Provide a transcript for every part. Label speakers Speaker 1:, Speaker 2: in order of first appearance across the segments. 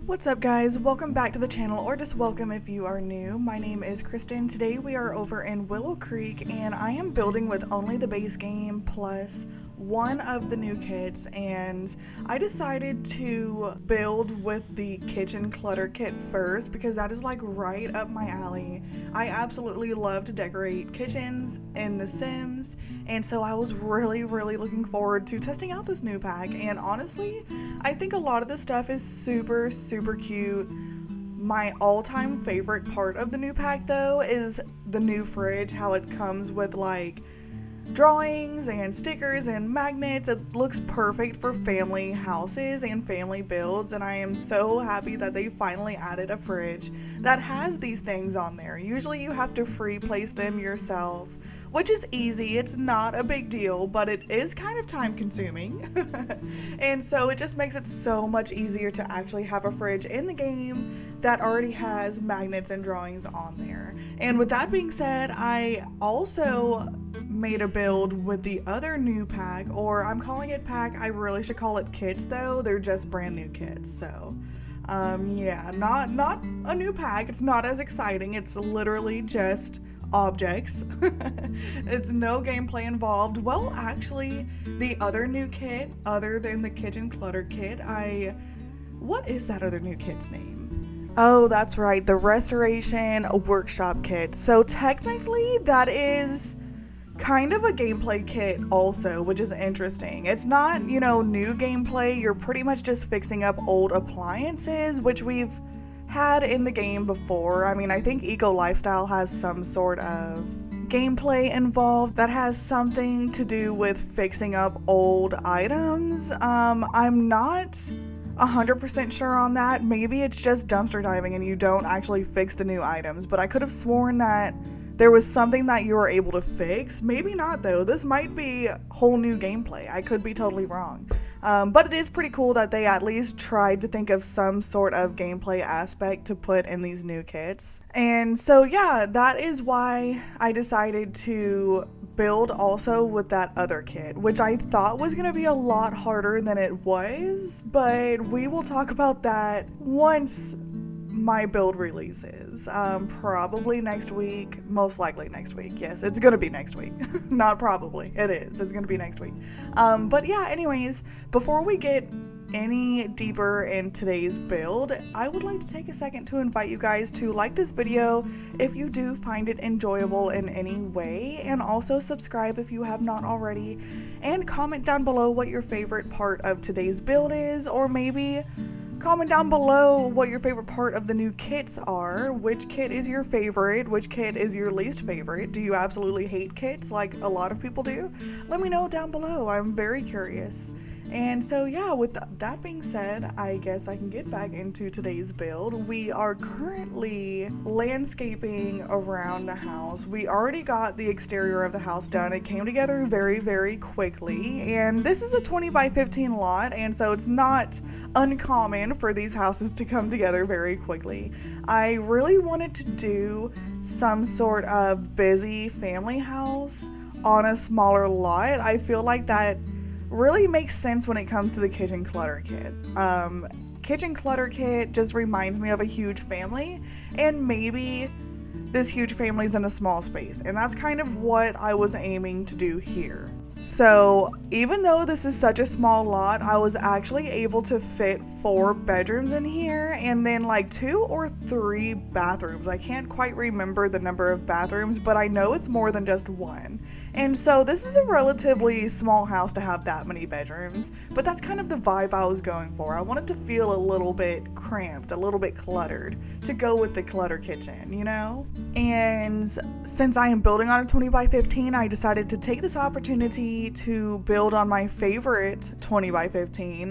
Speaker 1: What's up guys, welcome back to the channel, or just welcome if you are new. My name is Kristen. Today we are over in Willowcreek and I am building with only the base game plus one of the new kits, and I decided to build with the kitchen clutter kit first because that is like right up my alley. I absolutely love to decorate kitchens in The Sims, and so I was really looking forward to testing out this new pack, and honestly I think a lot of this stuff is super cute. My all-time favorite part of the new pack though is the new fridge, how it comes with like drawings and stickers and magnets. It looks perfect for family houses and family builds, and I am so happy that they finally added a fridge that has these things on there. Usually you have to free place them yourself, which is easy. It's not a big deal, but it is kind of time consuming. And so it just makes it so much easier to actually have a fridge in the game that already has magnets and drawings on there. And with that being said, I also made a build with the other new pack, or I'm calling it pack. I really should call it kits though. They're just brand new kits. So yeah, not a new pack. It's not as exciting. It's literally just objects. It's no gameplay involved. Well, actually, the other new kit, other than the kitchen clutter kit, what is that other new kit's name? Oh, that's right, the restoration workshop kit. So technically that is kind of a gameplay kit also, which is interesting. It's not, new gameplay. You're pretty much just fixing up old appliances, which we've had in the game before. I mean, I think Eco Lifestyle has some sort of gameplay involved that has something to do with fixing up old items. I'm not 100% sure on that. Maybe it's just dumpster diving and you don't actually fix the new items, but I could have sworn that there was something that you were able to fix. Maybe not though. This might be whole new gameplay. I could be totally wrong. But it is pretty cool that they at least tried to think of some sort of gameplay aspect to put in these new kits. And so yeah, that is why I decided to build also with that other kit, which I thought was gonna be a lot harder than it was, but we will talk about that once my build releases. Probably next week, most likely next week. Yes, it's gonna be next week. Not probably, it is. It's gonna be next week. But yeah, anyways, before we get any deeper in today's build, I would like to take a second to invite you guys to like this video if you do find it enjoyable in any way, and also subscribe if you have not already, and comment down below what your favorite part of today's build is, or maybe comment down below what your favorite part of the new kits are. Which kit is your favorite? Which kit is your least favorite? Do you absolutely hate kits like a lot of people do? Let me know down below. I'm very curious. And so yeah, with that being said, I guess I can get back into today's build. We are currently landscaping around the house. We already got the exterior of the house done. It came together very quickly, and this is a 20 by 15 lot, and so it's not uncommon for these houses to come together very quickly. I really wanted to do some sort of busy family house on a smaller lot. I feel like that really makes sense when it comes to the kitchen clutter kit. Kitchen clutter kit just reminds me of a huge family, and maybe this huge family is in a small space, and that's kind of what I was aiming to do here. So even though this is such a small lot, I was actually able to fit 4 bedrooms in here, and then like 2 or 3 bathrooms. I can't quite remember the number of bathrooms, but I know it's more than just one. And so this is a relatively small house to have that many bedrooms, but that's kind of the vibe I was going for. I wanted to feel a little bit cramped, a little bit cluttered, to go with the clutter kitchen, And since I am building on a 20 by 15, I decided to take this opportunity to build on my favorite 20 by 15.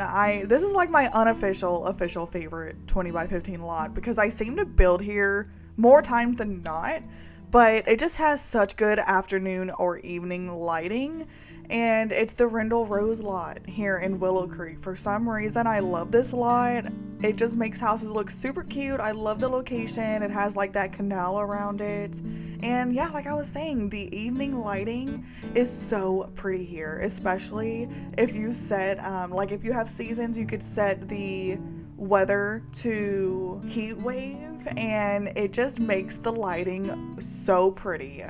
Speaker 1: This is like my official favorite 20 by 15 lot, because I seem to build here more times than not, but it just has such good afternoon or evening lighting, and it's the Rendell Rose lot here in Willowcreek. For some reason, I love this lot. It just makes houses look super cute. I love the location. It has like that canal around it, and yeah, like I was saying, the evening lighting is so pretty here, especially if you set like if you have seasons, you could set the weather to heat wave, and it just makes the lighting so pretty.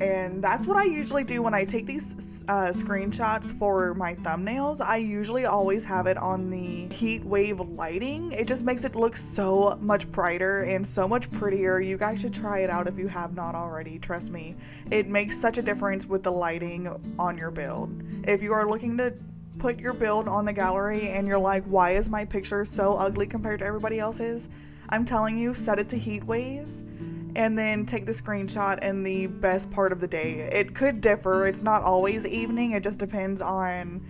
Speaker 1: And that's what I usually do when I take these screenshots for my thumbnails. I usually always have it on the heat wave lighting. It just makes it look so much brighter and so much prettier. You guys should try it out if you have not already. Trust me, it makes such a difference with the lighting on your build. If you are looking to put your build on the gallery and you're like, why is my picture so ugly compared to everybody else's? I'm telling you, set it to heat wave and then take the screenshot in the best part of the day. It could differ. It's not always evening. It just depends on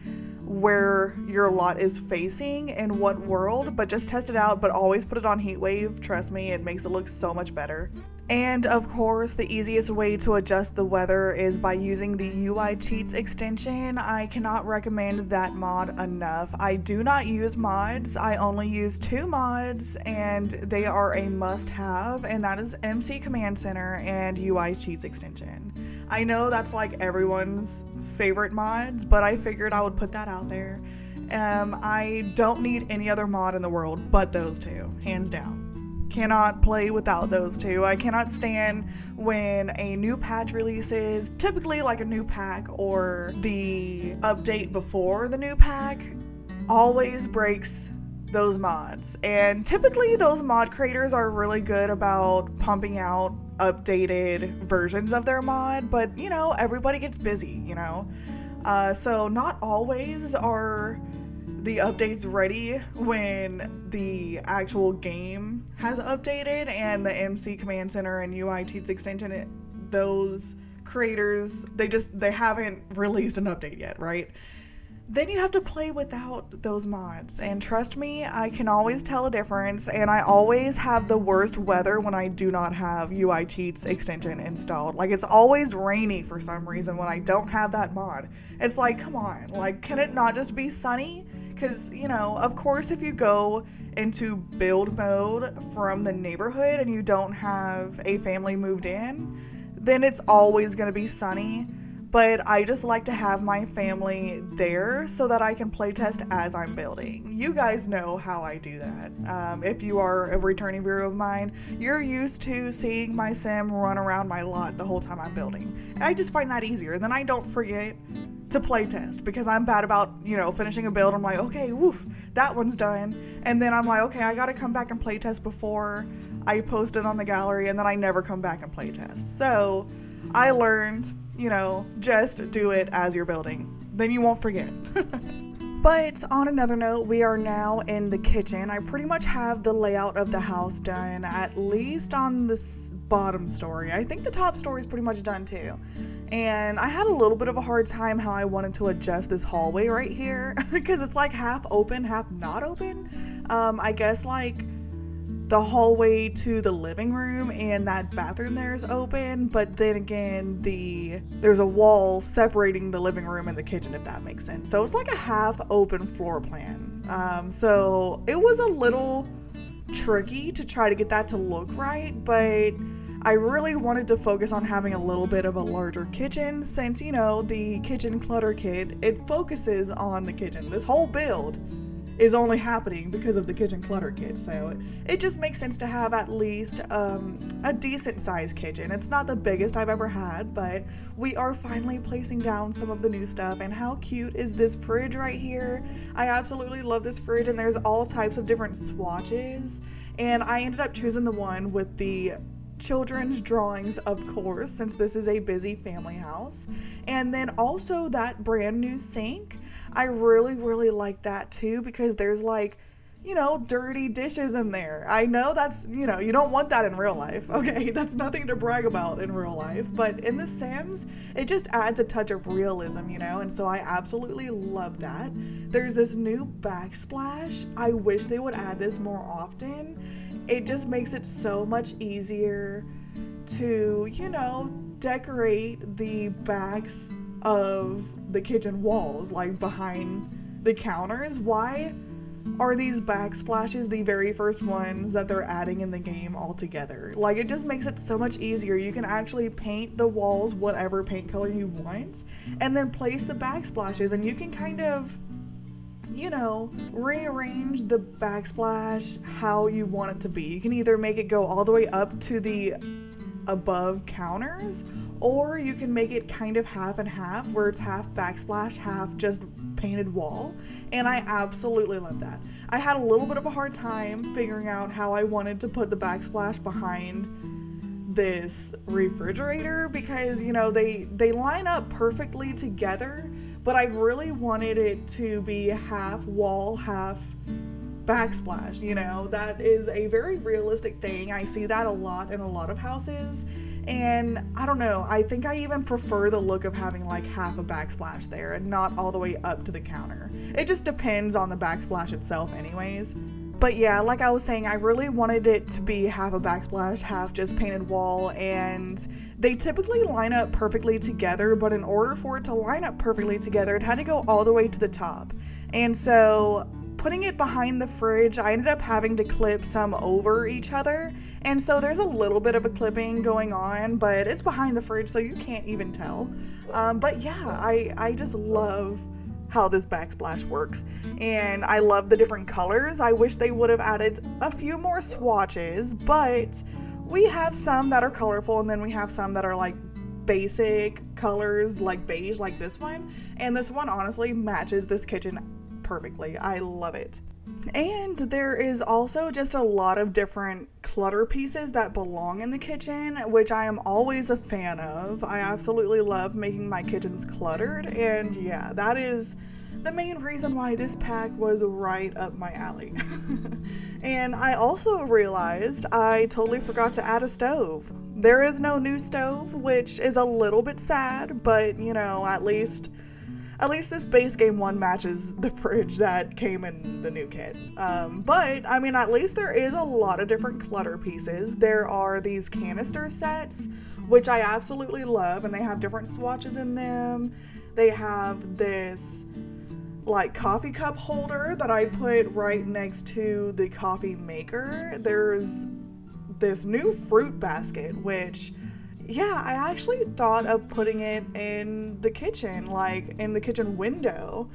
Speaker 1: where your lot is facing and what world, but just test it out, but always put it on heat wave. Trust me, it makes it look so much better. And of course, the easiest way to adjust the weather is by using the UI Cheats extension. I cannot recommend that mod enough. I do not use mods. I only use 2 mods, and they are a must-have, and that is MC Command Center and UI Cheats extension. I know that's like everyone's favorite mods, but I figured I would put that out there. I don't need any other mod in the world but those 2, hands down. Cannot play without those 2. I cannot stand when a new patch releases, typically like a new pack or the update before the new pack, always breaks those mods. And typically those mod creators are really good about pumping out updated versions of their mod, but you know, everybody gets busy, you know? So not always are the updates ready when the actual game has updated, and the MC Command Center and UI Cheats extension, those creators, they haven't released an update yet, right? Then you have to play without those mods, and trust me, I can always tell a difference, and I always have the worst weather when I do not have UI Cheats extension installed. Like, it's always rainy for some reason when I don't have that mod. It's like, come on, like, can it not just be sunny? Because, you know, of course, if you go into build mode from the neighborhood and you don't have a family moved in, then it's always going to be sunny. But I just like to have my family there so that I can playtest as I'm building. You guys know how I do that. If you are a returning viewer of mine, you're used to seeing my sim run around my lot the whole time I'm building. And I just find that easier. Then I don't forget to playtest because I'm bad about, you know, finishing a build. I'm like, okay, woof, that one's done. And then I'm like, okay, I gotta come back and playtest before I post it on the gallery, and then I never come back and playtest. So I learned, you know, just do it as you're building. Then you won't forget. But on another note, we are now in the kitchen. I pretty much have the layout of the house done, at least on this bottom story. I think the top story is pretty much done too. And I had a little bit of a hard time how I wanted to adjust this hallway right here because it's like half open, half not open. I guess like the hallway to the living room and that bathroom there is open, but then again there's a wall separating the living room and the kitchen, if that makes sense. So it's like a half open floor plan. So it was a little tricky to try to get that to look right, but I really wanted to focus on having a little bit of a larger kitchen since, you know, the kitchen clutter kit, it focuses on the kitchen. This whole build is only happening because of the kitchen clutter kit, so it just makes sense to have at least a decent sized kitchen. It's not the biggest I've ever had, but we are finally placing down some of the new stuff. And how cute is this fridge right here? I absolutely love this fridge, and there's all types of different swatches, and I ended up choosing the one with the children's drawings, of course, since this is a busy family house. And then also that brand new sink, I really like that too, because there's like, you know, dirty dishes in there. I know that's, you know, you don't want that in real life, okay? That's nothing to brag about in real life, but in The Sims, it just adds a touch of realism, you know, and so I absolutely love that. There's this new backsplash. I wish they would add this more often. It just makes it so much easier to, you know, decorate the backs of the kitchen walls, like behind the counters. Why are these backsplashes the very first ones that they're adding in the game altogether? Like, it just makes it so much easier. You can actually paint the walls whatever paint color you want and then place the backsplashes, and you can kind of rearrange the backsplash how you want it to be. You can either make it go all the way up to the above counters, or you can make it kind of half and half, where it's half backsplash, half just painted wall, and I absolutely love that. I had a little bit of a hard time figuring out how I wanted to put the backsplash behind this refrigerator because, they line up perfectly together, but I really wanted it to be half wall, half backsplash. That is a very realistic thing. I see that a lot in a lot of houses, and I don't know, I think I even prefer the look of having like half a backsplash there and not all the way up to the counter. It just depends on the backsplash itself anyways. But yeah, like I was saying, I really wanted it to be half a backsplash, half just painted wall, and they typically line up perfectly together, but in order for it to line up perfectly together, it had to go all the way to the top. And so putting it behind the fridge, I ended up having to clip some over each other, and so there's a little bit of a clipping going on, but it's behind the fridge, so you can't even tell. But yeah, I just love how this backsplash works, and I love the different colors. I wish they would have added a few more swatches, but we have some that are colorful, and then we have some that are like basic colors, like beige, like this one, and this one honestly matches this kitchen perfectly. I love it. And there is also just a lot of different clutter pieces that belong in the kitchen, which I am always a fan of. I absolutely love making my kitchens cluttered, and yeah, that is the main reason why this pack was right up my alley. And I also realized I totally forgot to add a stove. There is no new stove, which is a little bit sad, but at least this base game one matches the fridge that came in the new kit. But I mean, at least there is a lot of different clutter pieces. There are these canister sets, which I absolutely love, and they have different swatches in them. They have this like coffee cup holder that I put right next to the coffee maker. There's this new fruit basket, which I actually thought of putting it in the kitchen, like in the kitchen window.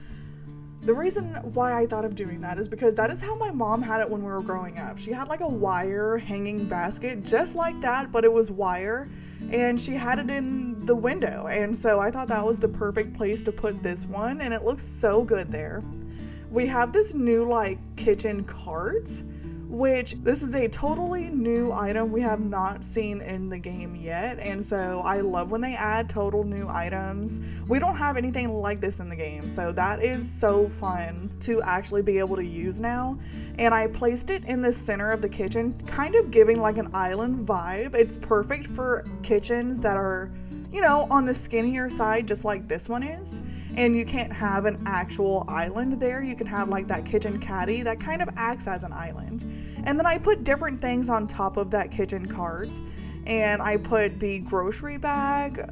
Speaker 1: The reason why I thought of doing that is because that is how my mom had it when we were growing up. She had like a wire hanging basket just like that, but it was wire, and she had it in the window, and so I thought that was the perfect place to put this one, and it looks so good there. We have this new like kitchen cart, which this is a totally new item we have not seen in the game yet, and so I love when they add total new items. We don't have anything like this in the game, so that is so fun to actually be able to use now. And I placed it in the center of the kitchen, kind of giving like an island vibe. It's perfect for kitchens that are, on the skinnier side, just like this one is, and you can't have an actual island there. You can have like that kitchen caddy that kind of acts as an island. And then I put different things on top of that kitchen cart, and I put the grocery bag.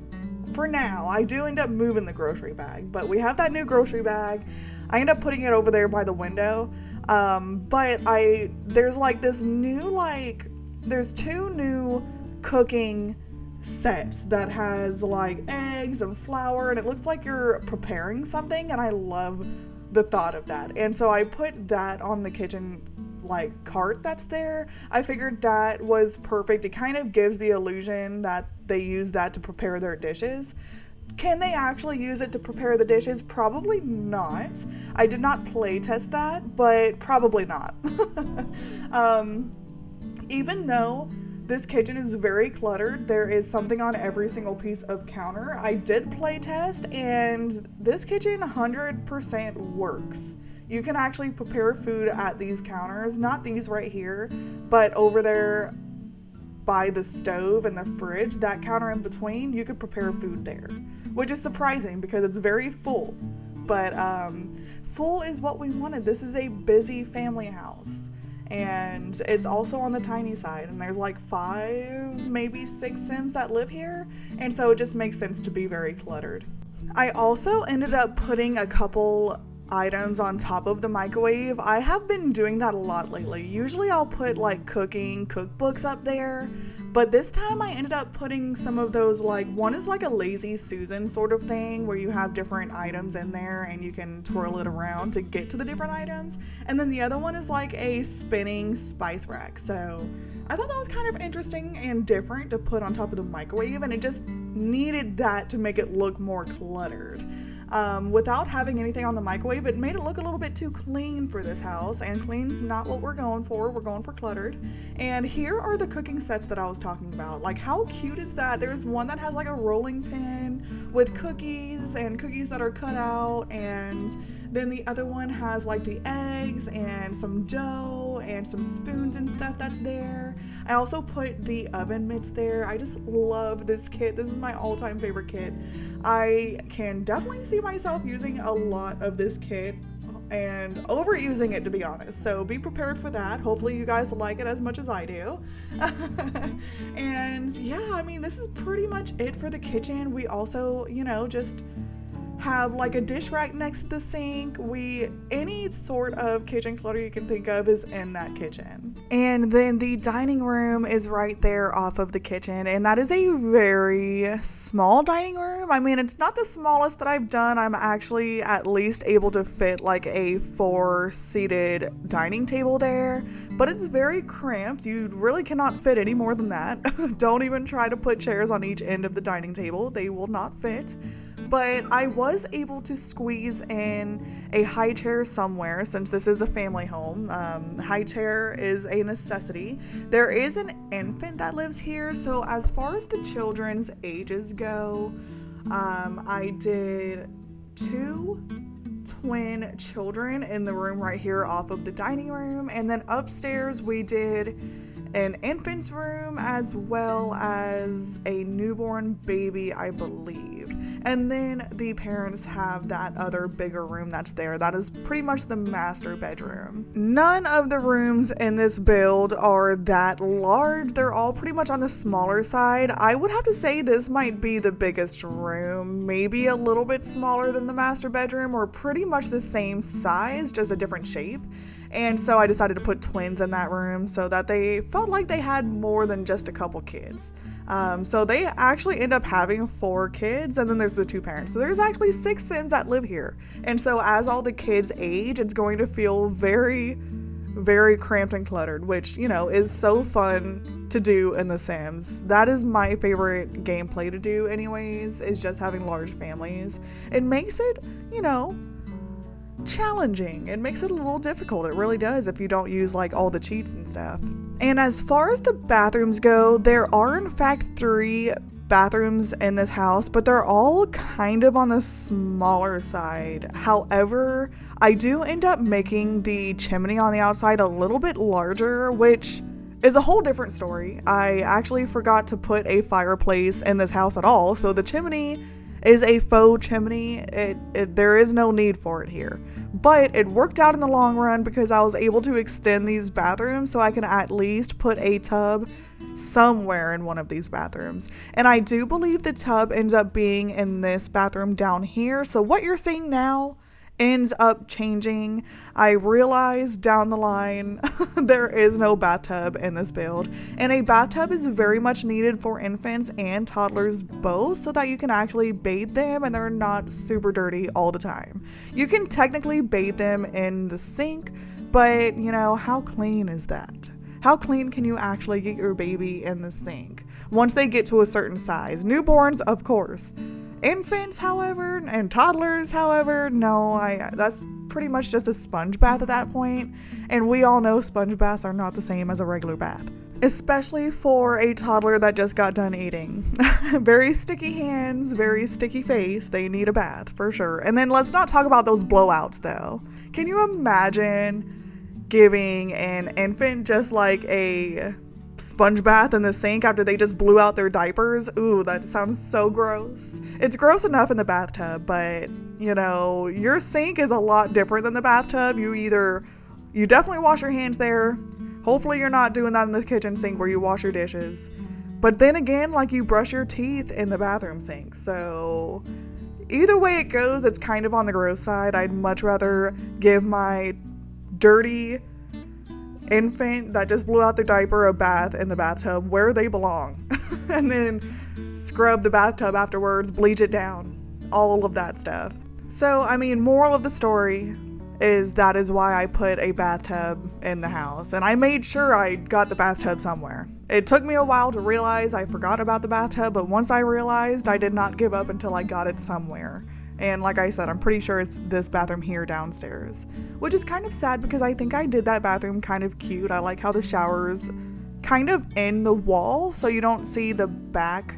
Speaker 1: For now, I do end up moving the grocery bag, but we have that new grocery bag. I end up putting it over there by the window, but there's like this new, there's two new cooking sets that has like eggs and flour, and it looks like you're preparing something, and I love the thought of that. And so I put that on the kitchen cart that's there. I figured that was perfect. It kind of gives the illusion that they use that to prepare their dishes. Can they actually use it to prepare the dishes? Probably not. I did not play test that, but probably not. Even though this kitchen is very cluttered, there is something on every single piece of counter. I did play test, and this kitchen 100% works. You can actually prepare food at these counters, not these right here, but over there by the stove and the fridge, that counter in between, you could prepare food there, which is surprising because it's very full. But full is what we wanted. This is a busy family house, and it's also on the tiny side, and there's like 5, maybe 6 Sims that live here, and so it just makes sense to be very cluttered. I also ended up putting a couple items on top of the microwave. I have been doing that a lot lately. Usually I'll put like cooking cookbooks up there, But this time I ended up putting some of those, like, one is like a lazy Susan sort of thing where you have different items in there and you can twirl it around to get to the different items. And then the other one is like a spinning spice rack. So I thought that was kind of interesting and different to put on top of the microwave, and it just needed that to make it look more cluttered. Without having anything on the microwave, it made it look a little bit too clean for this house, and clean's not what we're going for. We're going for cluttered. And here are the cooking sets that I was talking about. Like, how cute is that? There's one that has like a rolling pin with cookies and cookies that are cut out, and then the other one has like the eggs and some dough and some spoons and stuff that's there. I also put the oven mitts there. I just love this kit. This is my all-time favorite kit. I can definitely see myself using a lot of this kit and overusing it, to be honest. So be prepared for that. Hopefully you guys like it as much as I do. And yeah, I mean, this is pretty much it for the kitchen. We also, just have like a dish rack next to the sink. Any sort of kitchen clutter you can think of is in that kitchen. And then the dining room is right there off of the kitchen, and that is a very small dining room. I mean, it's not the smallest that I've done. I'm actually at least able to fit like a 4-seated dining table there, but it's very cramped. You really cannot fit any more than that. Don't even try to put chairs on each end of the dining table. They will not fit. But I was able to squeeze in a high chair somewhere, since this is a family home. High chair is a necessity. There is an infant that lives here, so as far as the children's ages go, I did 2 twin children in the room right here off of the dining room, and then upstairs we did an infant's room as well as a newborn baby, I believe. And then the parents have that other bigger room that's there. That is pretty much the master bedroom. None of the rooms in this build are that large. They're all pretty much on the smaller side. I would have to say this might be the biggest room, maybe a little bit smaller than the master bedroom, or pretty much the same size, just a different shape. And so I decided to put twins in that room so that they felt like they had more than just a couple kids. So they actually end up having 4 kids, and then there's the 2 parents. So there's actually 6 Sims that live here. And so as all the kids age, it's going to feel very, very cramped and cluttered, which, is so fun to do in The Sims. That is my favorite gameplay to do anyways, is just having large families. It makes it, challenging. It makes it a little difficult. It really does if you don't use like all the cheats and stuff. And as far as the bathrooms go, there are in fact 3 bathrooms in this house, but they're all kind of on the smaller side. However, I do end up making the chimney on the outside a little bit larger, which is a whole different story. I actually forgot to put a fireplace in this house at all, so the chimney is a faux chimney. There is no need for it here, but it worked out in the long run because I was able to extend these bathrooms so I can at least put a tub somewhere in one of these bathrooms. And I do believe the tub ends up being in this bathroom down here. So what you're seeing now ends up changing. I realized down the line there is no bathtub in this build, and a bathtub is very much needed for infants and toddlers both, so that you can actually bathe them and they're not super dirty all the time. You can technically bathe them in the sink, but how clean is that? How clean can you actually get your baby in the sink once they get to a certain size? Newborns, of course. Infants, however, and toddlers, however, no, that's pretty much just a sponge bath at that point, and we all know sponge baths are not the same as a regular bath, especially for a toddler that just got done eating. Very sticky hands, very sticky face. They need a bath for sure. And then let's not talk about those blowouts though. Can you imagine giving an infant just like a sponge bath in the sink after they just blew out their diapers? Ooh, that sounds so gross. It's gross enough in the bathtub, but your sink is a lot different than the bathtub. You definitely wash your hands there. Hopefully you're not doing that in the kitchen sink where you wash your dishes. But then again, like, you brush your teeth in the bathroom sink. So either way it goes, it's kind of on the gross side. I'd much rather give my dirty infant that just blew out their diaper a bath in the bathtub where they belong. And then scrub the bathtub afterwards, bleach it down, all of that stuff. So, I mean, moral of the story is that is why I put a bathtub in the house. And I made sure I got the bathtub somewhere. It took me a while to realize I forgot about the bathtub, but once I realized, I did not give up until I got it somewhere. And like I said, I'm pretty sure it's this bathroom here downstairs, which is kind of sad because I think I did that bathroom kind of cute. I like how the shower's kind of in the wall, so you don't see the back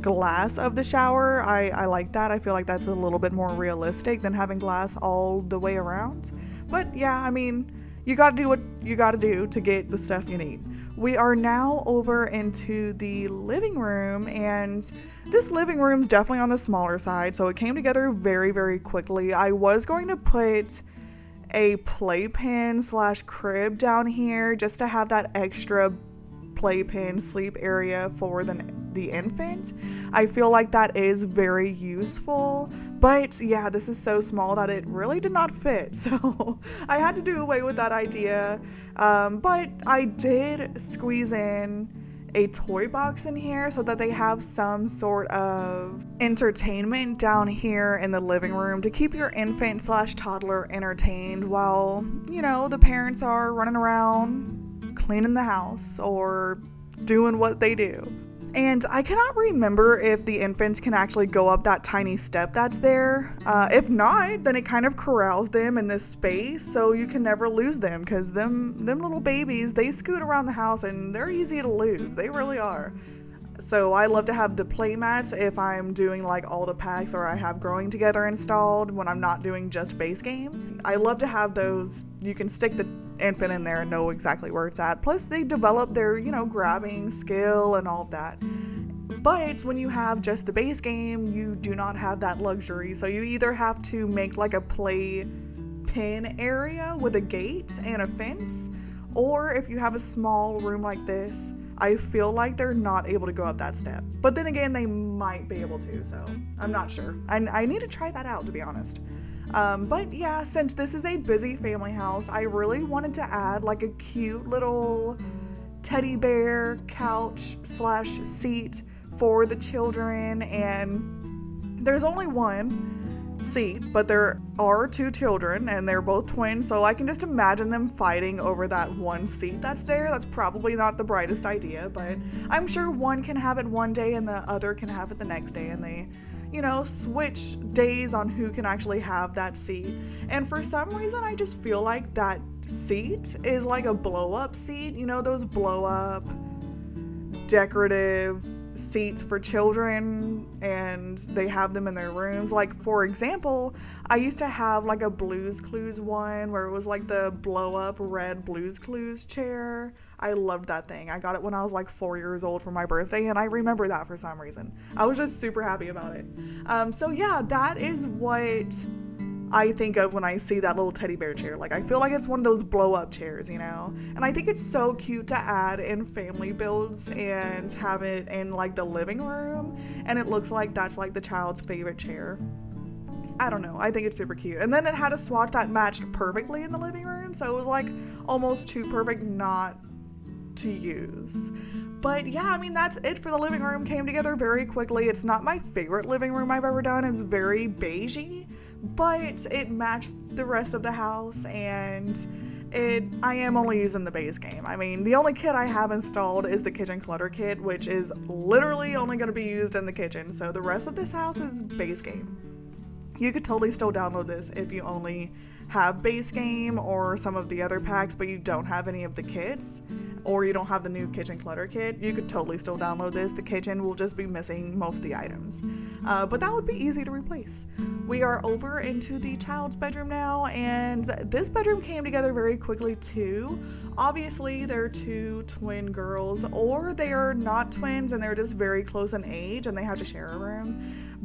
Speaker 1: glass of the shower. I like that. I feel like that's a little bit more realistic than having glass all the way around. But yeah, I mean, you gotta do what you gotta do to get the stuff you need. We are now over into the living room, and this living room's definitely on the smaller side, so it came together very, very quickly. I was going to put a playpen / crib down here just to have that extra playpen sleep area for the infant. I feel like that is very useful, but yeah, this is so small that it really did not fit, so I had to do away with that idea. But I did squeeze in a toy box in here so that they have some sort of entertainment down here in the living room to keep your infant / toddler entertained while, you know, the parents are running around cleaning the house or doing what they do. And I cannot remember if the infants can actually go up that tiny step that's there. If not, then it kind of corrals them in this space so you can never lose them, because them little babies, they scoot around the house and they're easy to lose. They really are. So I love to have the play mats if I'm doing like all the packs or I have Growing Together installed when I'm not doing just base game. I love to have those. You can stick the infant in there and know exactly where it's at. Plus they develop their, you know, grabbing skill and all of that. But when you have just the base game, you do not have that luxury. So you either have to make like a play pen area with a gate and a fence, or if you have a small room like this, I feel like they're not able to go up that step. But then again, they might be able to, so I'm not sure. I need to try that out, to be honest. But yeah, since this is a busy family house, I really wanted to add like a cute little teddy bear couch / seat for the children. And there's only one seat, but there are 2 children and they're both twins, so I can just imagine them fighting over that one seat that's there. That's probably not the brightest idea, but I'm sure one can have it one day and the other can have it the next day, and they, you know, switch days on who can actually have that seat. And for some reason, I just feel like that seat is like a blow-up seat. You know, those blow-up decorative seats for children, and they have them in their rooms. Like, for example, I used to have like a Blue's Clues one where it was like the blow-up red Blue's Clues chair. I loved that thing. I got it when I was like 4 years old for my birthday, and I remember that for some reason. I was just super happy about it. So yeah, that is what I think of when I see that little teddy bear chair. Like, I feel like it's one of those blow-up chairs, you know? And I think it's so cute to add in family builds and have it in like the living room, and it looks like that's like the child's favorite chair. I don't know, I think it's super cute. And then it had a swatch that matched perfectly in the living room, so it was like almost too perfect not to use. But yeah, I mean, that's it for the living room. Came together very quickly. It's not my favorite living room I've ever done. It's very beigey, but it matched the rest of the house, and I am only using the base game. I mean, the only kit I have installed is the kitchen clutter kit, which is literally only going to be used in the kitchen. So the rest of this house is base game. You could totally still download this if you only have base game or some of the other packs, but you don't have any of the kits, or you don't have the new kitchen clutter kit. You could totally still download this. The kitchen will just be missing most of the items, but that would be easy to replace. We are over into the child's bedroom now, and this bedroom came together very quickly too. Obviously, they're 2 twin girls, or they are not twins and they're just very close in age and they have to share a room.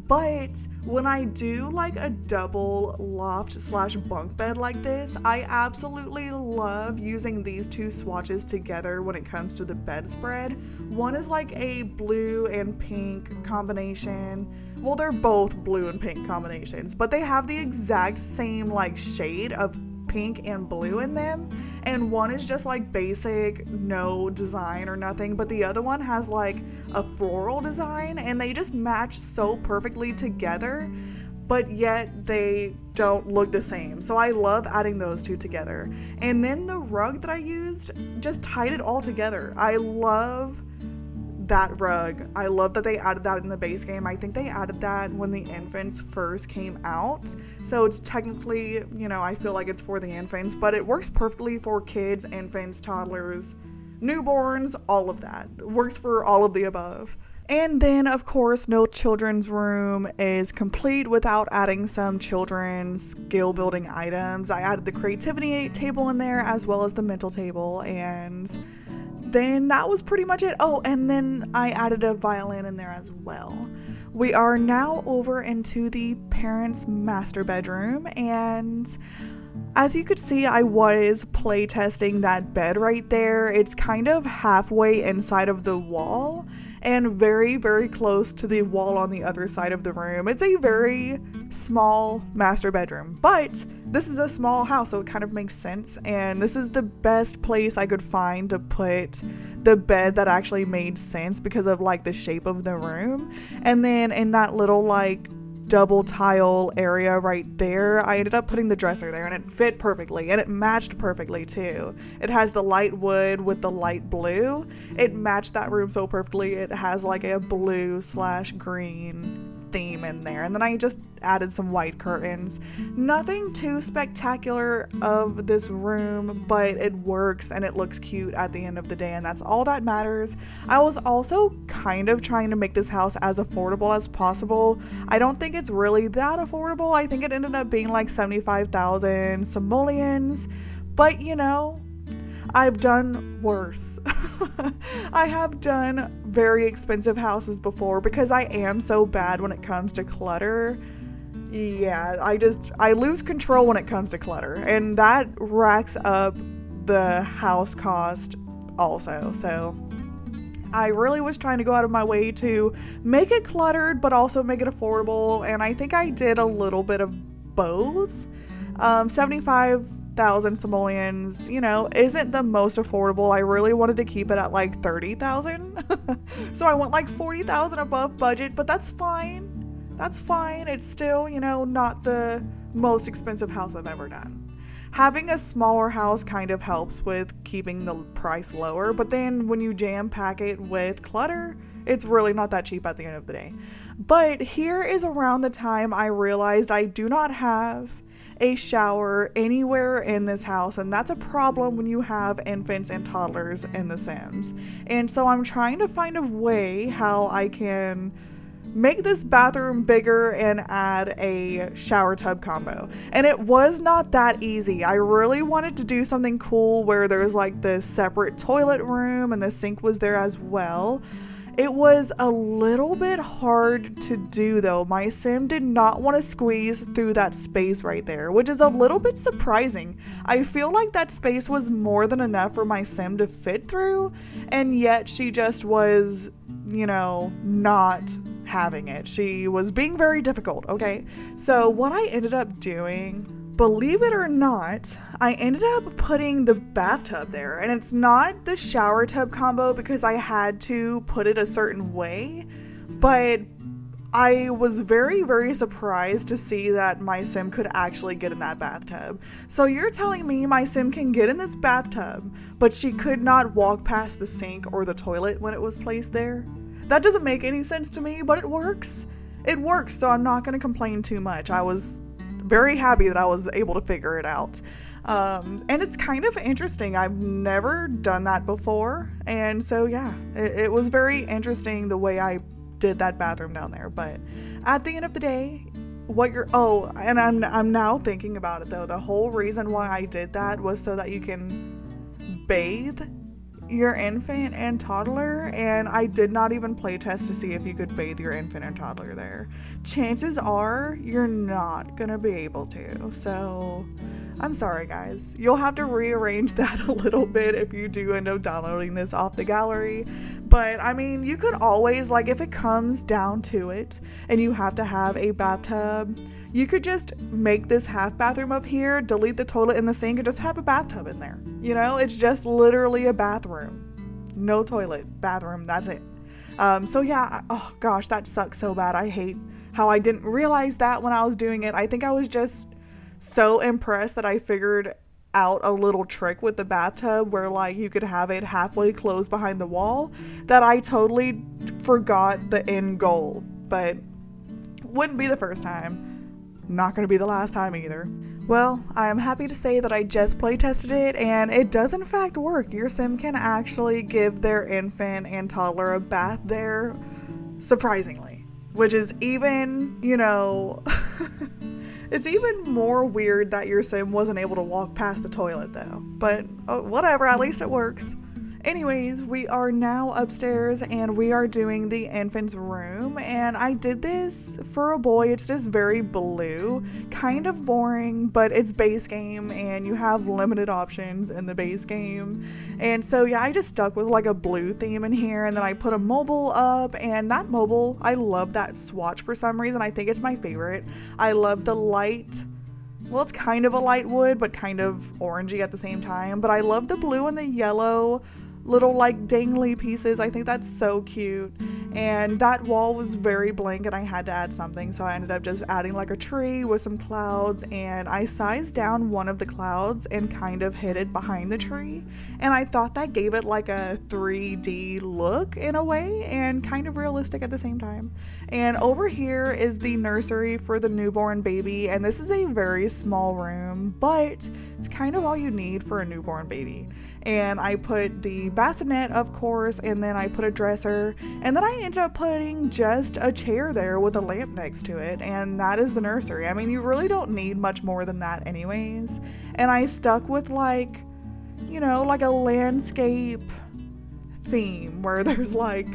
Speaker 1: But when I do like a double loft / bunk bed like this, I absolutely love using these 2 swatches together when it comes to the bedspread. One is like a blue and pink combination. Well, they're both blue and pink combinations, but they have the exact same like shade of pink and blue in them, and one is just like basic, no design or nothing, but the other one has like a floral design, and they just match so perfectly together, but yet they don't look the same. So I love adding those two together. And then the rug that I used just tied it all together. I love that rug. I love that they added that in the base game. I think they added that when the infants first came out. So it's technically, I feel like it's for the infants, but it works perfectly for kids, infants, toddlers, newborns, all of that. It works for all of the above. And then, of course, no children's room is complete without adding some children's skill building items. I added the creativity table in there as well as the mental table, and then that was pretty much it. Oh, and then I added a violin in there as well. We are now over into the parents' master bedroom, and as you could see, I was play testing that bed right there. It's kind of halfway inside of the wall and very, very close to the wall on the other side of the room. It's a very small master bedroom, but this is a small house, so it kind of makes sense. And this is the best place I could find to put the bed that actually made sense because of like the shape of the room. And then in that little like double tile area right there, I ended up putting the dresser there, and it fit perfectly, and it matched perfectly too. It has the light wood with the light blue. It matched that room so perfectly. It has like a blue/green theme in there, and then I just added some white curtains. Nothing too spectacular of this room, but it works and it looks cute at the end of the day, and that's all that matters. I was also kind of trying to make this house as affordable as possible. I don't think it's really that affordable. I think it ended up being like 75,000 simoleons, but I've done worse. I have done very expensive houses before because I am so bad when it comes to clutter. Yeah, I lose control when it comes to clutter, and that racks up the house cost also. So I really was trying to go out of my way to make it cluttered but also make it affordable, and I think I did a little bit of both. 75,000 simoleons, isn't the most affordable. I really wanted to keep it at like 30,000. So I went like 40,000 above budget, but that's fine. That's fine. It's still, not the most expensive house I've ever done. Having a smaller house kind of helps with keeping the price lower, but then when you jam pack it with clutter, it's really not that cheap at the end of the day. But here is around the time I realized I do not have a shower anywhere in this house, and that's a problem when you have infants and toddlers in The Sims. And so I'm trying to find a way how I can make this bathroom bigger and add a shower tub combo. And it was not that easy. I really wanted to do something cool where there's like the separate toilet room and the sink was there as well. It was a little bit hard to do though. My sim did not want to squeeze through that space right there, which is a little bit surprising. I feel like that space was more than enough for my sim to fit through, and yet she just was, not having it. She was being very difficult, okay? So what I ended up doing, believe it or not, I ended up putting the bathtub there, and it's not the shower tub combo because I had to put it a certain way, but I was very, very surprised to see that my sim could actually get in that bathtub. So you're telling me my sim can get in this bathtub, but she could not walk past the sink or the toilet when it was placed there? That doesn't make any sense to me, but it works. It works, so I'm not going to complain too much. I was very happy that I was able to figure it out. And it's kind of interesting. I've never done that before. And so, yeah, it was very interesting the way I did that bathroom down there. But at the end of the day, and I'm now thinking about it though. The whole reason why I did that was so that you can bathe your infant and toddler, and I did not even play test to see if you could bathe your infant and toddler there. Chances are you're not gonna be able to, so I'm sorry guys, you'll have to rearrange that a little bit if you do end up downloading this off the gallery. But I mean, you could always, like, if it comes down to it and you have to have a bathtub, you could just make this half bathroom up here, delete the toilet and the sink, and just have a bathtub in there. You know, it's just literally a bathroom. No toilet, bathroom, that's it. So yeah, oh gosh, that sucks so bad. I hate how I didn't realize that when I was doing it. I think I was just so impressed that I figured out a little trick with the bathtub where, like, you could have it halfway closed behind the wall, that I totally forgot the end goal. But wouldn't be the first time. Not going to be the last time either. Well, I am happy to say that I just play tested it, and it does in fact work. Your sim can actually give their infant and toddler a bath there, surprisingly. Which is even, you know, it's even more weird that your sim wasn't able to walk past the toilet though. But whatever, at least it works. Anyways, we are now upstairs and we are doing the infant's room, and I did this for a boy. It's just very blue, kind of boring, but it's base game and you have limited options in the base game. And so yeah, I just stuck with like a blue theme in here, and then I put a mobile up, and that mobile, I love that swatch for some reason. I think it's my favorite. I love the light. Well, it's kind of a light wood, but kind of orangey at the same time. But I love the blue and the yellow little like dangly pieces. I think that's so cute. And that wall was very blank and I had to add something, so I ended up just adding like a tree with some clouds, and I sized down one of the clouds and kind of hid it behind the tree, and I thought that gave it like a 3D look in a way and kind of realistic at the same time. And over here is the nursery for the newborn baby, and this is a very small room, but it's kind of all you need for a newborn baby. And I put the bassinet, of course, and then I put a dresser, and then I ended up putting just a chair there with a lamp next to it, and that is the nursery. I mean, you really don't need much more than that anyways. And I stuck with, like, you know, like a landscape theme where there's like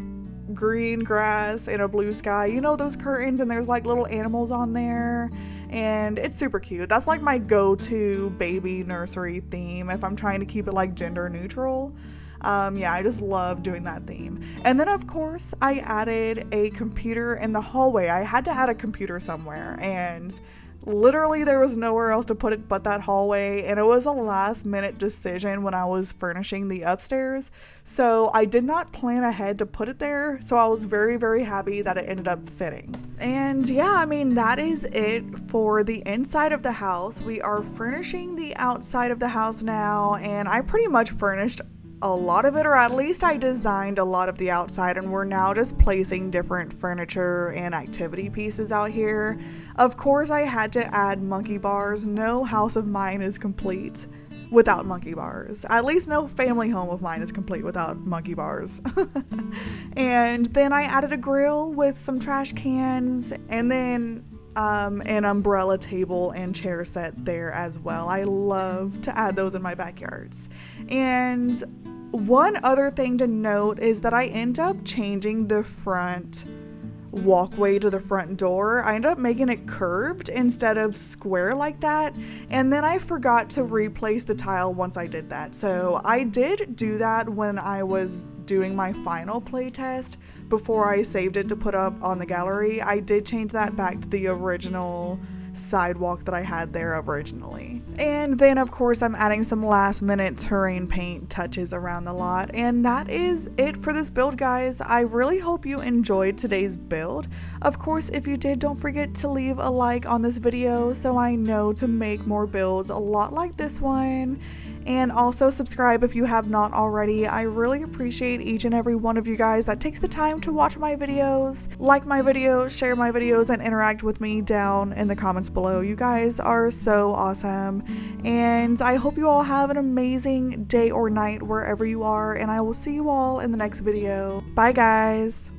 Speaker 1: green grass and a blue sky, you know, those curtains, and there's like little animals on there, and it's super cute. That's like my go-to baby nursery theme if I'm trying to keep it like gender neutral. Yeah, I just love doing that theme. And then of course I added a computer in the hallway. I had to add a computer somewhere, and literally there was nowhere else to put it but that hallway, and it was a last minute decision when I was furnishing the upstairs, so I did not plan ahead to put it there, so I was very, very happy that it ended up fitting. And yeah, I mean, that is it for the inside of the house. We are furnishing the outside of the house now, and I pretty much furnished a lot of it, or at least I designed a lot of the outside, and we're now just placing different furniture and activity pieces out here. Of course, I had to add monkey bars. No house of mine is complete without monkey bars. At least no family home of mine is complete without monkey bars. And then I added a grill with some trash cans, and then an umbrella table and chair set there as well. I love to add those in my backyards. And one other thing to note is that I end up changing the front walkway to the front door. I ended up making it curved instead of square like that, and then I forgot to replace the tile once I did that. So I did do that when I was doing my final playtest before I saved it to put up on the gallery. I did change that back to the original sidewalk that I had there originally. And then of course I'm adding some last minute terrain paint touches around the lot, and that is it for this build, guys. I really hope you enjoyed today's build. Of course, if you did, don't forget to leave a like on this video so I know to make more builds a lot like this one. And also subscribe if you have not already. I really appreciate each and every one of you guys that takes the time to watch my videos, like my videos, share my videos, and interact with me down in the comments below. You guys are so awesome. And I hope you all have an amazing day or night wherever you are, and I will see you all in the next video. Bye, guys.